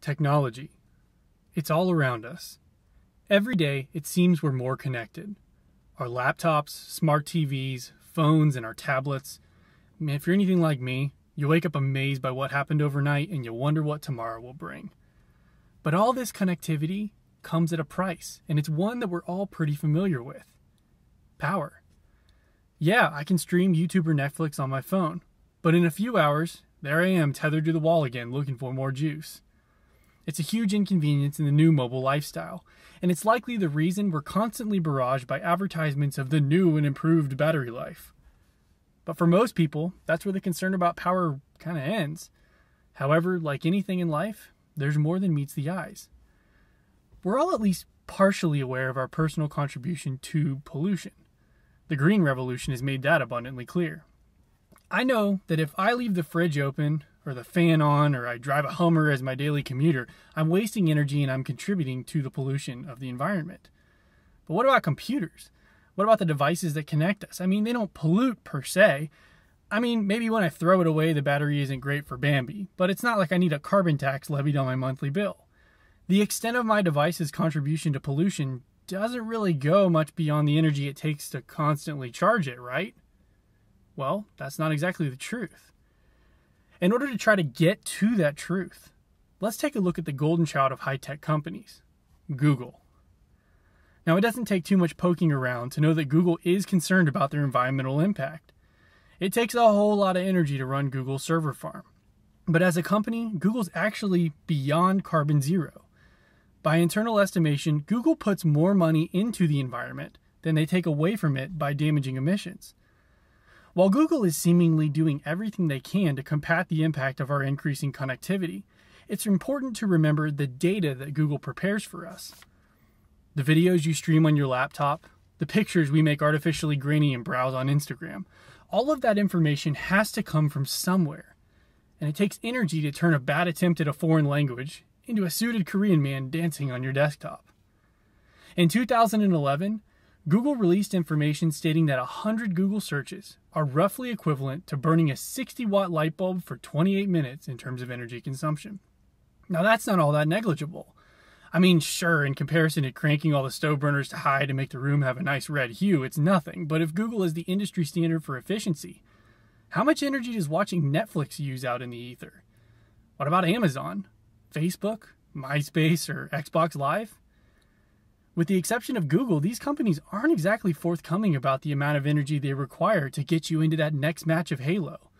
Technology. It's all around us. Every day, it seems we're more connected. Our laptops, smart TVs, phones, and our tablets. I mean, if you're anything like me, you wake up amazed by what happened overnight and you wonder what tomorrow will bring. But all this connectivity comes at a price, and it's one that we're all pretty familiar with. Power. Yeah, I can stream YouTube or Netflix on my phone, but in a few hours, there I am tethered to the wall again looking for more juice. It's a huge inconvenience in the new mobile lifestyle, and it's likely the reason we're constantly barraged by advertisements of the new and improved battery life. But for most people, that's where the concern about power kind of ends. However, like anything in life, there's more than meets the eyes. We're all at least partially aware of our personal contribution to pollution. The green revolution has made that abundantly clear. I know that if I leave the fridge open, or the fan on, or I drive a Hummer as my daily commuter, I'm wasting energy and I'm contributing to the pollution of the environment. But what about computers? What about the devices that connect us? I mean, they don't pollute per se. I mean, maybe when I throw it away, the battery isn't great for Bambi, but it's not like I need a carbon tax levied on my monthly bill. The extent of my device's contribution to pollution doesn't really go much beyond the energy it takes to constantly charge it, right? Well, that's not exactly the truth. In order to try to get to that truth, let's take a look at the golden child of high-tech companies, Google. Now, it doesn't take too much poking around to know that Google is concerned about their environmental impact. It takes a whole lot of energy to run Google's server farm. But as a company, Google's actually beyond carbon zero. By internal estimation, Google puts more money into the environment than they take away from it by damaging emissions. While Google is seemingly doing everything they can to combat the impact of our increasing connectivity, it's important to remember the data that Google prepares for us. The videos you stream on your laptop, the pictures we make artificially grainy and browse on Instagram, all of that information has to come from somewhere. And it takes energy to turn a bad attempt at a foreign language into a suited Korean man dancing on your desktop. In 2011, Google released information stating that 100 Google searches are roughly equivalent to burning a 60-watt light bulb for 28 minutes in terms of energy consumption. Now, that's not all that negligible. I mean, sure, in comparison to cranking all the stove burners to high to make the room have a nice red hue, it's nothing. But if Google is the industry standard for efficiency, how much energy does watching Netflix use out in the ether? What about Amazon, Facebook, MySpace, or Xbox Live? With the exception of Google, these companies aren't exactly forthcoming about the amount of energy they require to get you into that next match of Halo.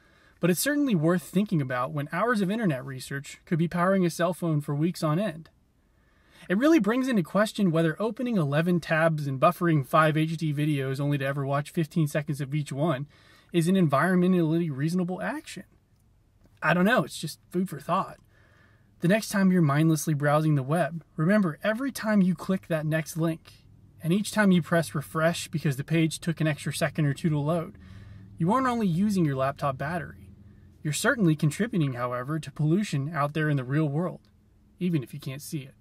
But it's certainly worth thinking about when hours of internet research could be powering a cell phone for weeks on end. It really brings into question whether opening 11 tabs and buffering 5 HD videos only to ever watch 15 seconds of each one is an environmentally reasonable action. I don't know, it's just food for thought. The next time you're mindlessly browsing the web, remember every time you click that next link, and each time you press refresh because the page took an extra second or two to load, you aren't only using your laptop battery. You're certainly contributing, however, to pollution out there in the real world, even if you can't see it.